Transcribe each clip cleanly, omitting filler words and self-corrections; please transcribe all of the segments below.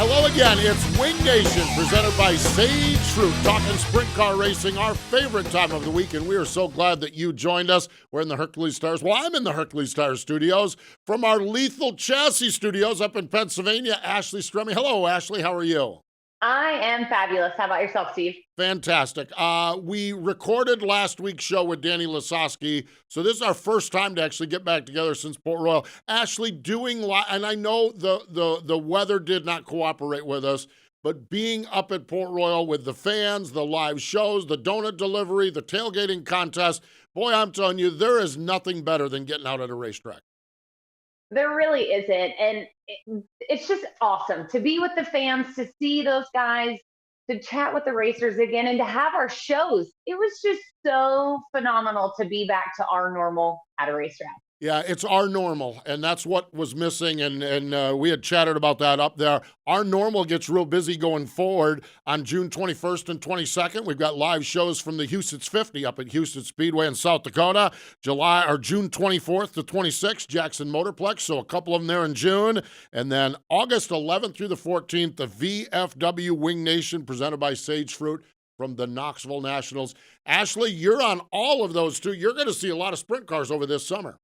Hello again. It's Wing Nation presented by Sage Fruit, talking sprint car racing, our favorite time of the week, and we are so glad that you joined us. We're in the Hercules Stars. Well, I'm in the Hercules Stars studios from our Lethal Chassis studios up in Pennsylvania. Ashley Stremme. Hello, Ashley. How are you? I am fabulous. How about yourself, Steve? Fantastic. We recorded last week's show with Danny Lasowski, so this is our first time to actually get back together since Port Royal. Ashley, and I know the weather did not cooperate with us, but being up at Port Royal with the fans, the live shows, the donut delivery, the tailgating contest, boy, I'm telling you, there is nothing better than getting out at a racetrack. There really isn't. And it's just awesome to be with the fans, to see those guys, to chat with the racers again, and to have our shows. It was just so phenomenal to be back to our normal at a racetrack. Yeah, it's our normal, and that's what was missing, and we had chatted about that up there. Our normal gets real busy going forward on June 21st and 22nd. We've got live shows from the Houston's 50 up at Houston Speedway in South Dakota. June 24th to 26th, Jackson Motorplex, so a couple of them there in June. And then August 11th through the 14th, the VFW Wing Nation presented by Sage Fruit from the Knoxville Nationals. Ashley, you're on all of those too. You're going to see a lot of sprint cars over this summer.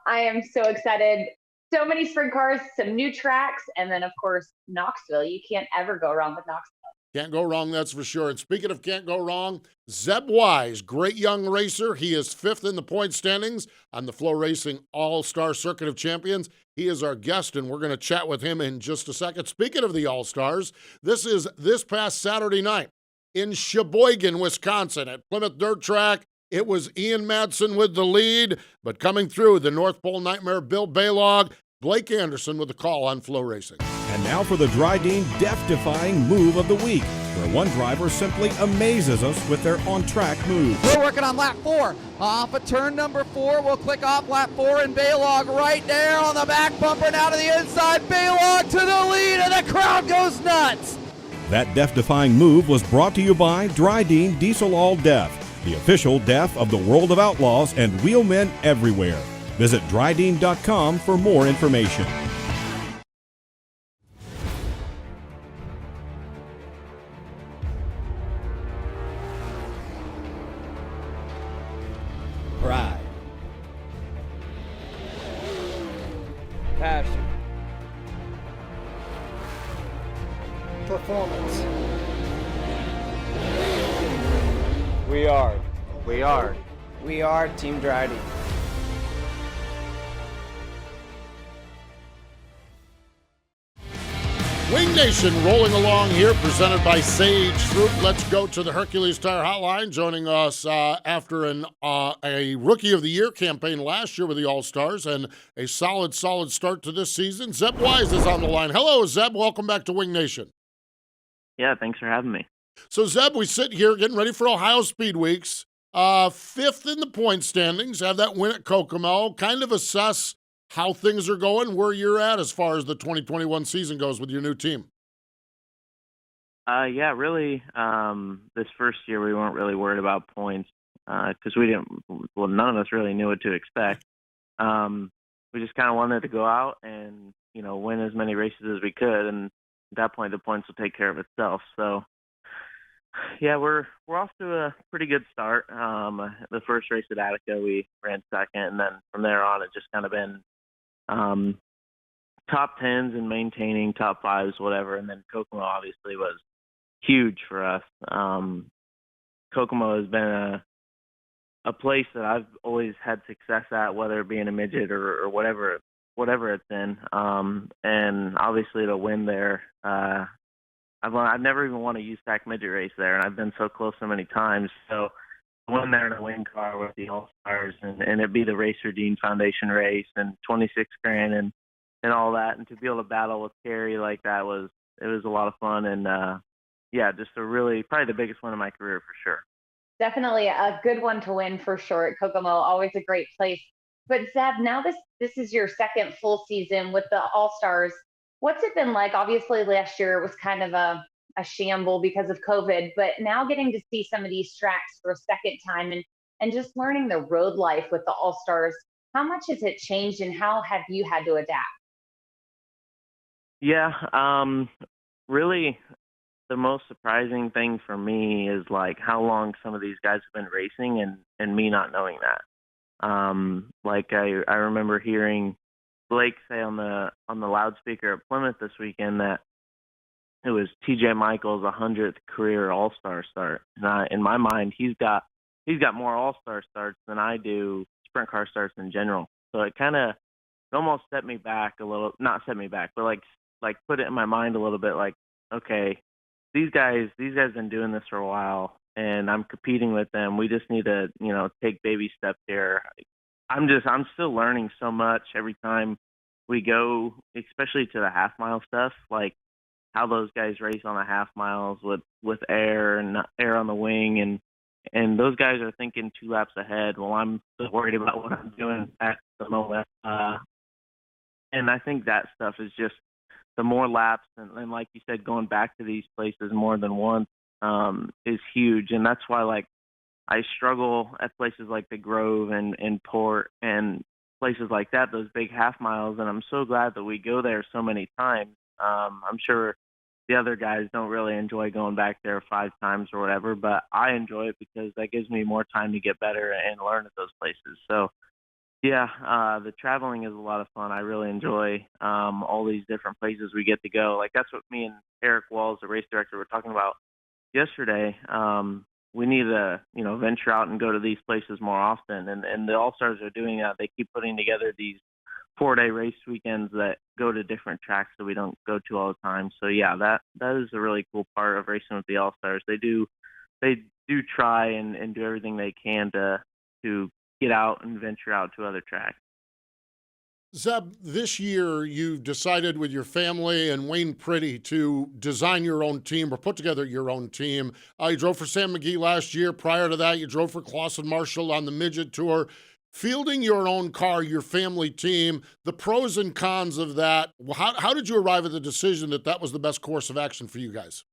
I am so excited. So many sprint cars, some new tracks, and then, of course, Knoxville. You can't ever go wrong with Knoxville. Can't go wrong, that's for sure. And speaking of can't go wrong, Zeb Wise, great young racer. He is fifth in the point standings on the Flow Racing All-Star Circuit of Champions. He is our guest, and we're going to chat with him in just a second. Speaking of the All-Stars, this is this past Saturday night in Sheboygan, Wisconsin at Plymouth Dirt Track. It was Ian Madsen with the lead, but coming through, the North Pole Nightmare, Bill Baylog, Blake Anderson with the call on Flow Racing. And now for the Dryden death-defying move of the week, where one driver simply amazes us with their on-track moves. We're working on lap 4. Off of turn number 4, we'll click off lap 4, and Baylog right there on the back bumper, now to the inside. Baylog to the lead, and the crowd goes nuts. That death-defying move was brought to you by Dryden Diesel All Death, the official DEF of the World of Outlaws and wheelmen everywhere. Visit Dryden.com for more information. Pride. Passion. Performance. We are. We are. We are Team Dryden. Wing Nation rolling along here, presented by Sage Fruit. Let's go to the Hercules Tire Hotline. Joining us after a Rookie of the Year campaign last year with the All-Stars and a solid start to this season. Zeb Wise is on the line. Hello, Zeb. Welcome back to Wing Nation. Yeah, thanks for having me. So, Zeb, we sit here getting ready for Ohio Speed Weeks. Fifth in the point standings, have that win at Kokomo. Kind of assess how things are going, where you're at as far as the 2021 season goes with your new team. Yeah, really, this first year we weren't really worried about points because none of us really knew what to expect. We just kind of wanted to go out and, win as many races as we could, and at that point the points will take care of itself. So, yeah, we're off to a pretty good start. The first race at Attica, we ran second, and then from there on, it's just kind of been top 10s and maintaining top 5s, whatever. And then Kokomo obviously was huge for us. Kokomo has been a place that I've always had success at, whether it be in a midget or whatever it's in. And obviously to win there, I've never even won a USAC midget race there, and I've been so close so many times. So I went there in a wing car with the All-Stars, and it'd be the Racer Dean Foundation race and $26 grand and all that. And to be able to battle with Kerry like that it was a lot of fun. And yeah, just probably the biggest one of my career for sure. Definitely a good one to win for sure at Kokomo. Always a great place. But Zeb, now this is your second full season with the All-Stars. What's it been like? Obviously, last year it was kind of a shamble because of COVID, but now getting to see some of these tracks for a second time and just learning the road life with the All-Stars, how much has it changed and how have you had to adapt? Yeah, really, the most surprising thing for me is like how long some of these guys have been racing, and me not knowing that. Like I remember hearing Blake say on the loudspeaker at Plymouth this weekend that it was T.J. Michael's 100th career All-Star start. And in my mind, he's got more All-Star starts than I do sprint car starts in general. So it kind of almost set me back a little. Not set me back, but like put it in my mind a little bit. Like, okay, these guys been doing this for a while, and I'm competing with them. We just need to, take baby steps here. I'm still learning so much every time we go, especially to the half mile stuff, like how those guys race on the half miles with air and air on the wing, and those guys are thinking 2 laps ahead while I'm still worried about what I'm doing at the moment. And I think that stuff is just the more laps and like you said, going back to these places more than once is huge. And that's why like I struggle at places like the Grove and Port and places like that, those big half miles. And I'm so glad that we go there so many times. I'm sure the other guys don't really enjoy going back there 5 times or whatever, but I enjoy it because that gives me more time to get better and learn at those places. So yeah, the traveling is a lot of fun. I really enjoy all these different places we get to go. Like that's what me and Eric Walls, the race director, were talking about yesterday. We need to, venture out and go to these places more often. And the All-Stars are doing that. They keep putting together these 4-day race weekends that go to different tracks that we don't go to all the time. So yeah, that is a really cool part of racing with the All-Stars. They do try and do everything they can to get out and venture out to other tracks. Zeb, this year you've decided with your family and Wayne Pretty to design your own team or put together your own team. You drove for Sam McGee last year. Prior to that, you drove for Clausen Marshall on the Midget Tour. Fielding your own car, your family team, the pros and cons of that, how did you arrive at the decision that was the best course of action for you guys?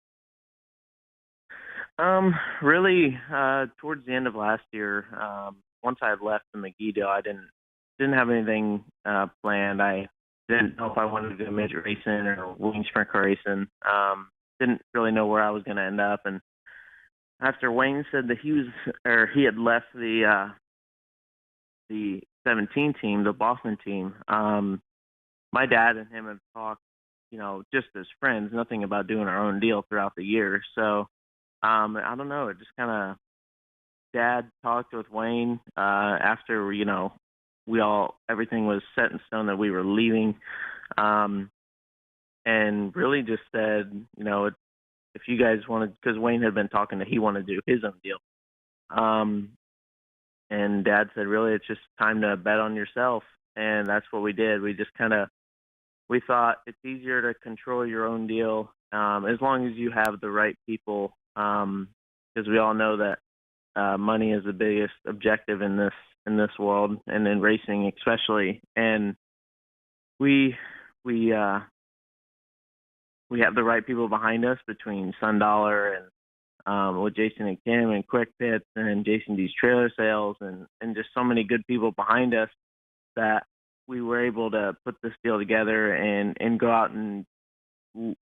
Really, towards the end of last year, once I had left the McGee deal, I didn't have anything planned. I didn't know if I wanted to do midget racing or wing sprint car racing. Didn't really know where I was going to end up. And after Wayne said that he had left the 17 team, the Boston team, my dad and him have talked, just as friends, nothing about doing our own deal throughout the year. So I don't know. It just kind of, Dad talked with Wayne after, everything was set in stone that we were leaving, and really just said, if you guys wanted, because Wayne had been talking that he wanted to do his own deal. And Dad said, really, it's just time to bet on yourself. And that's what we did. We just we thought it's easier to control your own deal as long as you have the right people, because we all know that money is the biggest objective in this world and in racing especially. And we have the right people behind us between Sundollar and with Jason and Kim and Quick Pits and Jason D's Trailer Sales and just so many good people behind us that we were able to put this deal together and go out and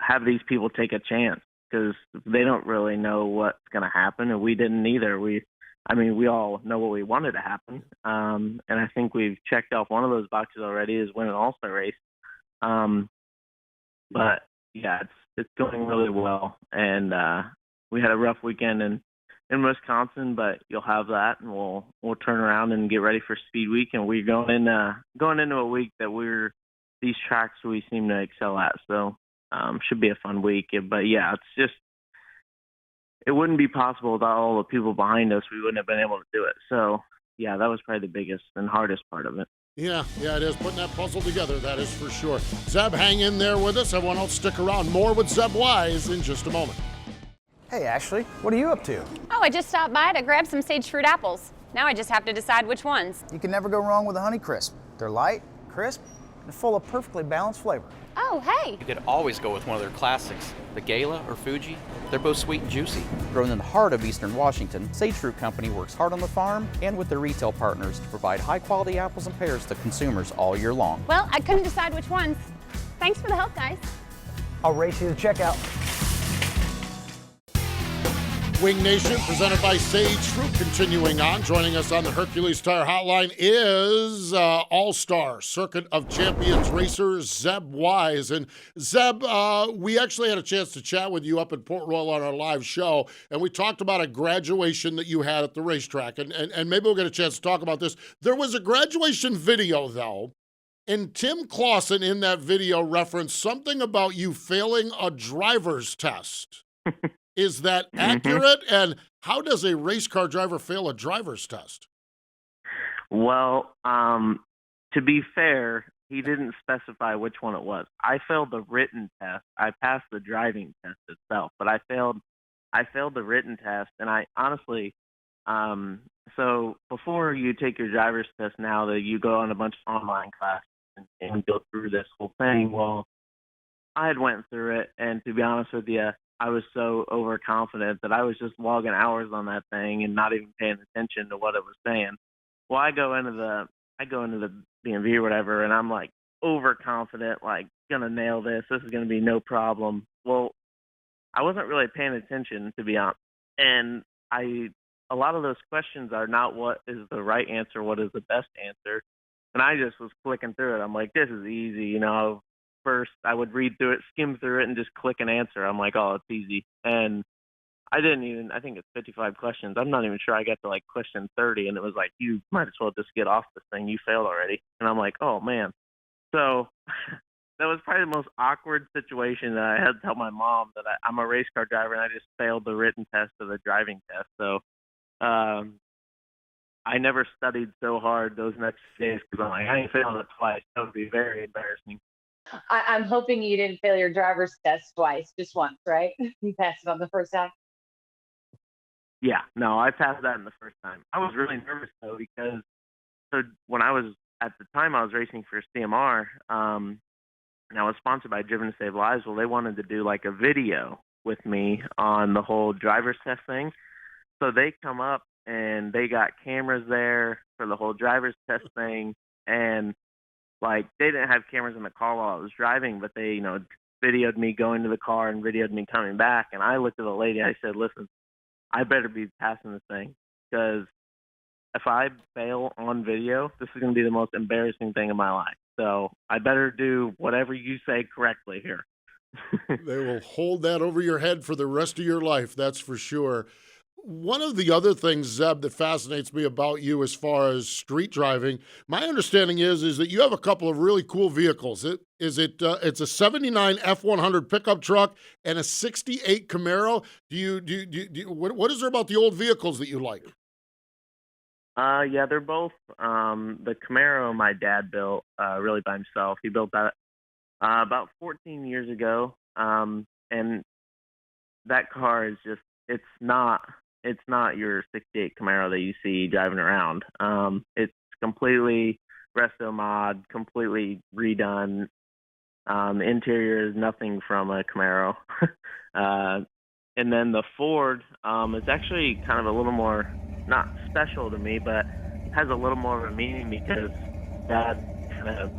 have these people take a chance, because they don't really know what's going to happen, and we didn't either. We all know what we wanted to happen, and I think we've checked off one of those boxes already, is win an All-Star race. But yeah, it's going really well, and we had a rough weekend in Wisconsin, but you'll have that, and we'll turn around and get ready for Speed Week, and we're going into a week that these tracks we seem to excel at, so should be a fun week. But yeah, it's just, it wouldn't be possible without all the people behind us. We wouldn't have been able to do it. So yeah, that was probably the biggest and hardest part of it. Yeah, it is putting that puzzle together, that is for sure. Zeb, hang in there with us. Everyone else stick around. More with Zeb Wise in just a moment. Hey Ashley, what are you up to? Oh, I just stopped by to grab some sage fruit apples. Now I just have to decide which ones. You can never go wrong with a Honey Crisp. They're light, crisp, and full of perfectly balanced flavor. Oh, hey. You could always go with one of their classics, the Gala or Fuji. They're both sweet and juicy. Grown in the heart of Eastern Washington, Sage Fruit Company works hard on the farm and with their retail partners to provide high-quality apples and pears to consumers all year long. Well, I couldn't decide which ones. Thanks for the help, guys. I'll race you to checkout. Wing Nation, presented by Sage Fruit. Continuing on, joining us on the Hercules Tire Hotline is All-Star Circuit of Champions racer Zeb Wise. And Zeb, we actually had a chance to chat with you up in Port Royal on our live show, and we talked about a graduation that you had at the racetrack. And maybe we'll get a chance to talk about this. There was a graduation video, though, and Tim Clausen in that video referenced something about you failing a driver's test. Is that accurate? And how does a race car driver fail a driver's test? Well, to be fair, he didn't specify which one it was. I failed the written test. I passed the driving test itself, but I failed the written test. And I honestly, so before you take your driver's test now, that you go on a bunch of online classes and go through this whole thing. Well, I had went through it, and to be honest with you, I was so overconfident that I was just logging hours on that thing and not even paying attention to what it was saying. Well, I go into the B&V or whatever, and I'm like overconfident, like gonna nail this. This is gonna be no problem. Well, I wasn't really paying attention, to be honest, and a lot of those questions are not what is the right answer, what is the best answer, and I just was clicking through it. I'm like, this is easy, you know. First, I would read through it, skim through it, and just click an answer. I'm like, oh, it's easy. And I think it's 55 questions. I'm not even sure I got to like question 30, and it was like, you might as well just get off this thing. You failed already. And I'm like, oh, man. So that was probably the most awkward situation that I had to tell my mom that I'm a race car driver, and I just failed the written test of the driving test. So I never studied so hard those next days because I'm like, I ain't failing it twice. That would be very embarrassing. I'm hoping you didn't fail your driver's test twice, just once, right? You passed it on the first time. Yeah, no, I passed that in the first time. I was really nervous though because when I was at the time I was racing for CMR, and I was sponsored by Driven to Save Lives. Well, they wanted to do like a video with me on the whole driver's test thing. So they come up and they got cameras there for the whole driver's test thing, and like, they didn't have cameras in the car while I was driving, but they, videoed me going to the car and videoed me coming back. And I looked at the lady, I said, listen, I better be passing this thing because if I fail on video, this is going to be the most embarrassing thing in my life. So I better do whatever you say correctly here. They will hold that over your head for the rest of your life, that's for sure. One of the other things, Zeb, that fascinates me about you as far as street driving, my understanding is that you have a couple of really cool vehicles. It's a 79 F100 pickup truck and a 68 Camaro. What is there about the old vehicles that you like? Yeah, they're both, the Camaro my dad built, really by himself. He built that, about 14 years ago. And that car is just, it's not your 68 Camaro that you see driving around. It's completely resto mod, completely redone. The interior is nothing from a Camaro. And then the Ford is actually kind of a little more, not special to me, but has a little more of a meaning because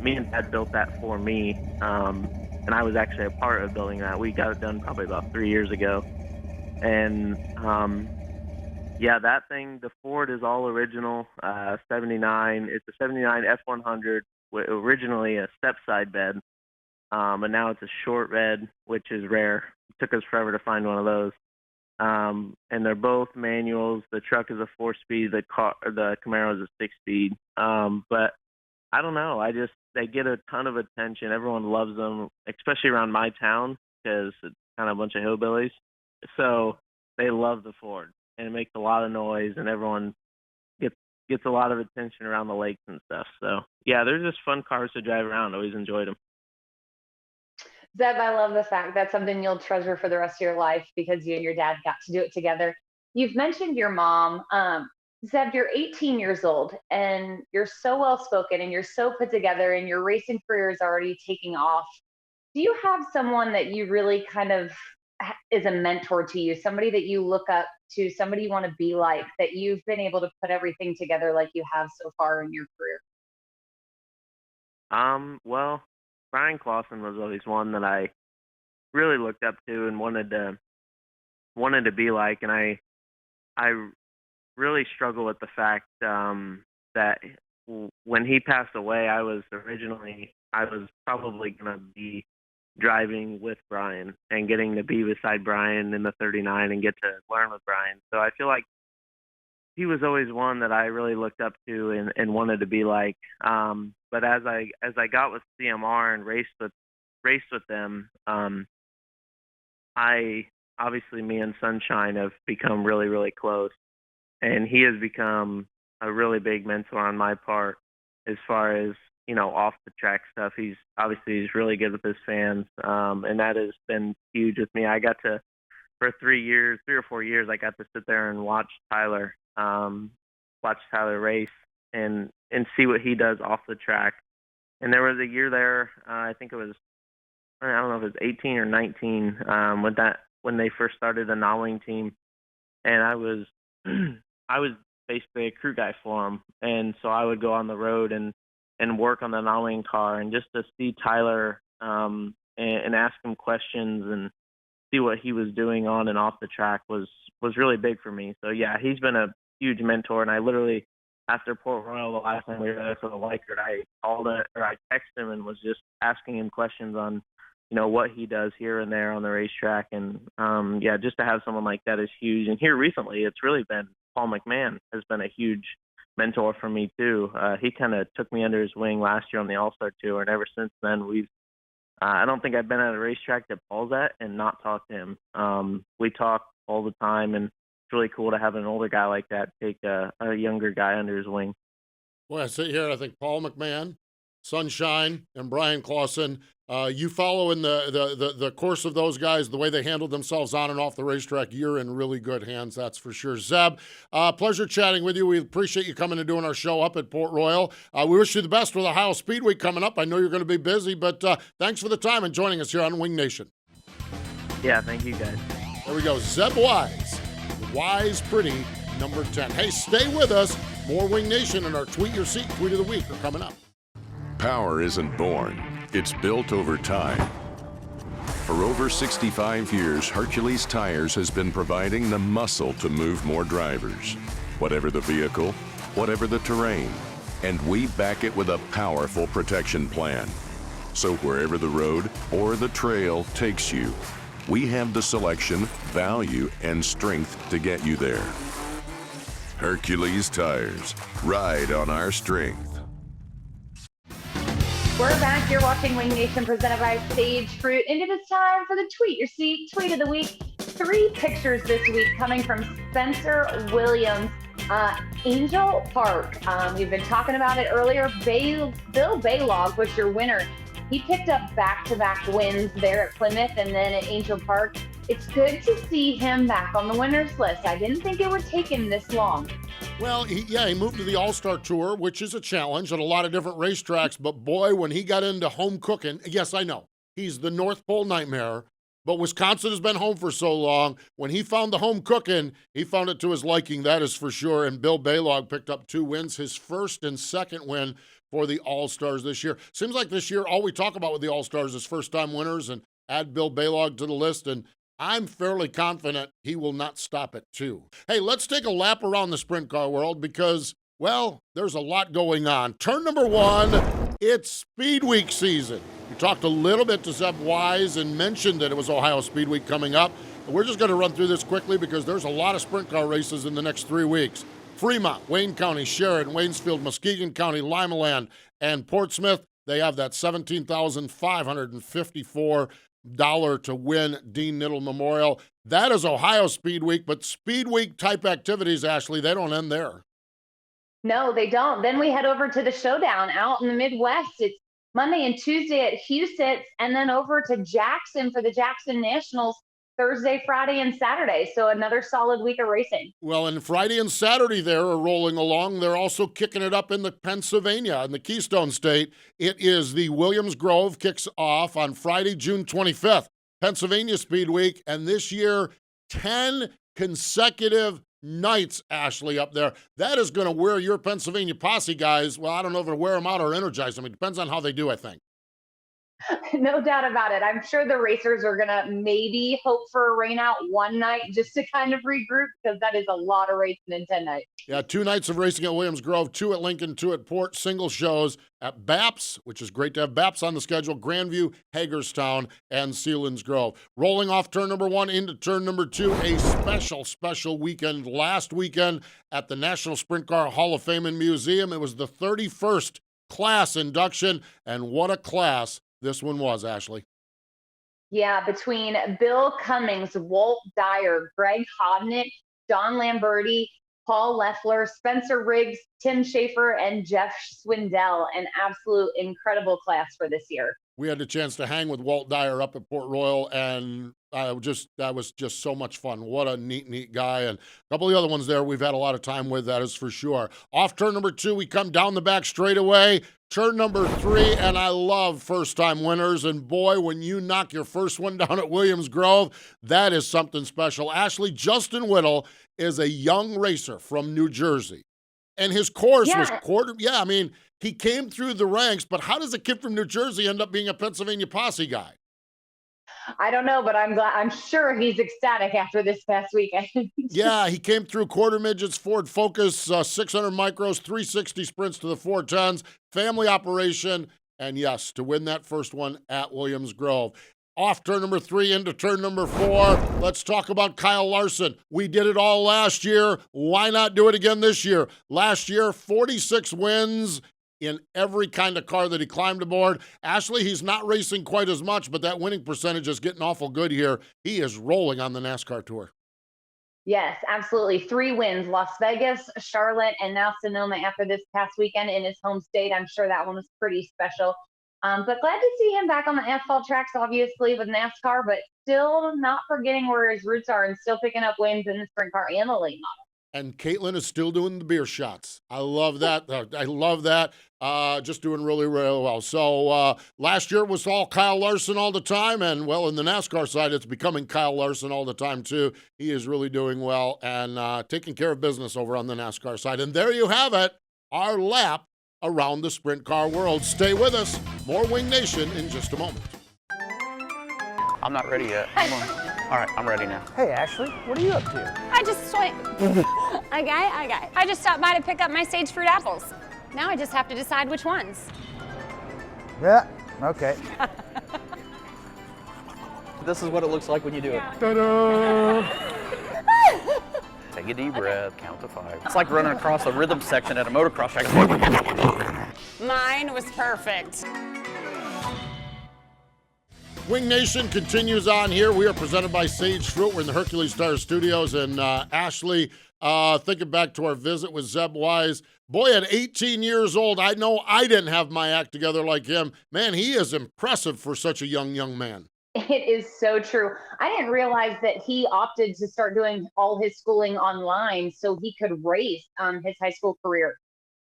me and Dad built that for me. And I was actually a part of building that. We got it done probably about 3 years ago. And yeah, that thing, the Ford is all original, 79. It's a 79 F100, originally a step side bed, and now it's a short bed, which is rare. It took us forever to find one of those. And they're both manuals. The truck is a 4-speed, the Camaro is a 6-speed. But I don't know. They get a ton of attention. Everyone loves them, especially around my town because it's kind of a bunch of hillbillies. So they love the Ford. And it makes a lot of noise, and everyone gets a lot of attention around the lakes and stuff. So, yeah, they're just fun cars to drive around. Always enjoyed them. Zeb, I love the fact that's something you'll treasure for the rest of your life because you and your dad got to do it together. You've mentioned your mom. Zeb, you're 18 years old, and you're so well-spoken, and you're so put together, and your racing career is already taking off. Do you have someone that you really kind of is a mentor to you, somebody that you look up to, somebody you want to be like, that you've been able to put everything together like you have so far in your career? Well, Brian Clausen was always one that I really looked up to and wanted to be like. And I really struggle with the fact that when he passed away, I was probably going to be driving with Brian and getting to be beside Brian in the 39 and get to learn with Brian. So I feel like he was always one that I really looked up to and wanted to be like. But as I got with CMR and raced with them, obviously me and Sunshine have become really, really close, and he has become a really big mentor on my part as far as, off the track stuff. He's really good with his fans, and that has been huge with me. I got to, for 3 or 4 years, I got to sit there and watch Tyler race and see what he does off the track. And there was a year there, I think it was, I don't know if it was 18 or 19, when they first started the Nolling team, and I was basically a crew guy for him, and so I would go on the road and work on the Nolling car, and just to see Tyler and ask him questions and see what he was doing on and off the track was really big for me. So yeah, he's been a huge mentor, and I literally, after Port Royal the last time we were there for the Likert, I texted him and was just asking him questions on what he does here and there on the racetrack. And just to have someone like that is huge. And here recently, it's really been Paul McMahon has been a huge mentor for me too. He kind of took me under his wing last year on the All-Star Tour, and ever since then I don't think I've been at a racetrack that Paul's at and not talked to him. We talk all the time, and it's really cool to have an older guy like that take a younger guy under his wing. Boy, I sit here, I think Paul McMahon, Sunshine, and Brian Clausen. You follow in the course of those guys, the way they handled themselves on and off the racetrack. You're in really good hands, that's for sure. Zeb, pleasure chatting with you. We appreciate you coming and doing our show up at Port Royal. We wish you the best with Ohio Speed Week coming up. I know you're going to be busy, but thanks for the time and joining us here on Wing Nation. Yeah, thank you guys. There we go. Zeb Wise, Wise Pretty, number 10. Hey, stay with us. More Wing Nation and our Tweet Your Seat Tweet of the Week are coming up. Power isn't born, it's built over time. For over 65 years, Hercules Tires has been providing the muscle to move more drivers. Whatever the vehicle, whatever the terrain, and we back it with a powerful protection plan. So wherever the road or the trail takes you, we have the selection, value, and strength to get you there. Hercules Tires, ride on our strength. We're back. You're watching Wing Nation presented by Sage Fruit, and it is time for the Tweet Your Seat Tweet of the Week. 3 pictures this week coming from Spencer Williams. Angel Park. We've been talking about it earlier. Bill Baylog was your winner. He picked up back-to-back wins there at Plymouth and then at Angel Park. It's good to see him back on the winners list. I didn't think it would take him this long. Well, he moved to the All-Star Tour, which is a challenge at a lot of different racetracks. But boy, when he got into home cooking, yes, I know, he's the North Pole nightmare, but Wisconsin has been home for so long. When he found the home cooking, he found it to his liking, that is for sure. And Bill Baylog picked up 2 wins, his first and second win for the All-Stars this year. Seems like this year all we talk about with the All-Stars is first-time winners, and add Bill Baylog to the list, and I'm fairly confident he will not stop at 2. Hey, let's take a lap around the sprint car world because, well, there's a lot going on. Turn number 1, it's Speed Week season. We talked a little bit to Zeb Wise and mentioned that it was Ohio Speed Week coming up. We're just going to run through this quickly because there's a lot of sprint car races in the next 3 weeks. Fremont, Wayne County, Sheridan, Waynesfield, Muskegon County, Limaland, and Portsmouth. They have that $17,554 to win Dean Niddle Memorial. That is Ohio Speed Week, but Speed Week type activities, Ashley, they don't end there. No, they don't. Then we head over to the showdown out in the Midwest. It's Monday and Tuesday at Huset's, and then over to Jackson for the Jackson Nationals Thursday, Friday, and Saturday. So another solid week of racing. Well, and Friday and Saturday there are rolling along. They're also kicking it up in the Pennsylvania, in the Keystone State. It is the Williams Grove kicks off on Friday, June 25th. Pennsylvania Speed Week, and this year, 10 consecutive nights, Ashley, up there. That is going to wear your Pennsylvania posse guys. Well, I don't know if it'll wear them out or energize them. It depends on how they do, I think. No doubt about it. I'm sure the racers are going to maybe hope for a rain out one night just to kind of regroup, because that is a lot of racing in 10 nights. Yeah, 2 nights of racing at Williams Grove, 2 at Lincoln, 2 at Port, single shows at Baps, which is great to have Baps on the schedule, Grandview, Hagerstown, and Sealands Grove. Rolling off turn number 1 into turn number 2, a special weekend last weekend at the National Sprint Car Hall of Fame and Museum. It was the 31st class induction, and what a class this one was, Ashley. Yeah, between Bill Cummings, Walt Dyer, Greg Hodnick, Don Lamberti, Paul Leffler, Spencer Riggs, Tim Schaefer, and Jeff Swindell, an absolute incredible class for this year. We had the chance to hang with Walt Dyer up at Port Royal, and that was just so much fun. What a neat guy. And a couple of the other ones there we've had a lot of time with, that is for sure. Off turn number 2, we come down the back straightaway. Turn number 3, and I love first-time winners. And boy, when you knock your first one down at Williams Grove, that is something special. Ashley, Justin Whittle is a young racer from New Jersey. And his course was he came through the ranks, but how does a kid from New Jersey end up being a Pennsylvania Posse guy? I don't know, but I'm sure he's ecstatic after this past weekend. Yeah, he came through quarter midgets, Ford Focus, 600 micros, 360 sprints to the 410s, family operation, and yes, to win that first one at Williams Grove. Off turn number 3 into turn number 4, let's talk about Kyle Larson. We did it all last year. Why not do it again this year? Last year, 46 wins in every kind of car that he climbed aboard. Ashley, he's not racing quite as much, but that winning percentage is getting awful good here. He is rolling on the NASCAR Tour. Yes, absolutely. 3 wins, Las Vegas, Charlotte, and now Sonoma after this past weekend in his home state. I'm sure that one was pretty special. But glad to see him back on the asphalt tracks, obviously, with NASCAR, but still not forgetting where his roots are and still picking up wins in the sprint car and the late model. And Caitlin is still doing the beer shots. I love that. I love that. Just doing really well. So last year it was all Kyle Larson all the time. And, well, in the NASCAR side, it's becoming Kyle Larson all the time, too. He is really doing well and taking care of business over on the NASCAR side. And there you have it, our lap around the sprint car world. Stay with us. More Wing Nation in just a moment. I'm not ready yet. Come on. All right, I'm ready now. Hey, Ashley, what are you up to? I just stopped by to pick up my sage fruit apples. Now I just have to decide which ones. Yeah, okay. This is what it looks like when you do it. Ta-da! Take a deep breath, count to 5. It's like running across a rhythm section at a motocross track. Mine was perfect. Wing Nation continues on here. We are presented by Sage Fruit. We're in the Hercules Star Studios. And Ashley, thinking back to our visit with Zeb Wise, boy, at 18 years old, I know I didn't have my act together like him. Man, he is impressive for such a young man. It is so true. I didn't realize that he opted to start doing all his schooling online so he could race his high school career.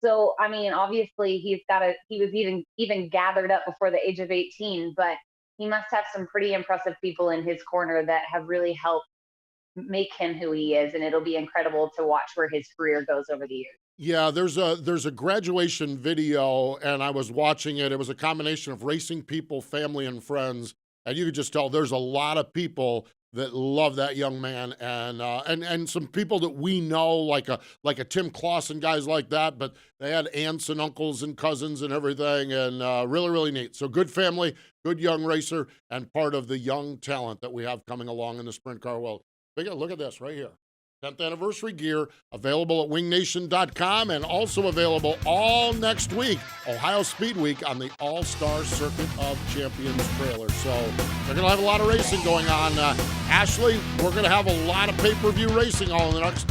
So, I mean, obviously he was even gathered up before the age of 18, but he must have some pretty impressive people in his corner that have really helped make him who he is, and it'll be incredible to watch where his career goes over the years. Yeah, there's a graduation video, and I was watching it. It was a combination of racing people, family, and friends, and you could just tell there's a lot of people that love that young man, and some people that we know, like a Tim Clausen, guys like that, but they had aunts and uncles and cousins and everything, and really neat. So good family, good young racer, and part of the young talent that we have coming along in the sprint car world. Look at this right here. 10th anniversary gear available at wingnation.com and also available all next week, Ohio Speed Week, on the All-Star Circuit of Champions trailer. So they're going to have a lot of racing going on. Ashley, we're going to have a lot of pay-per-view racing all in the next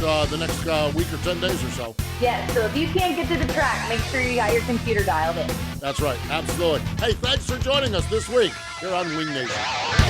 week or 10 days or so. Yeah, so if you can't get to the track, make sure you got your computer dialed in. That's right, absolutely. Hey, thanks for joining us this week here on Wing Nation.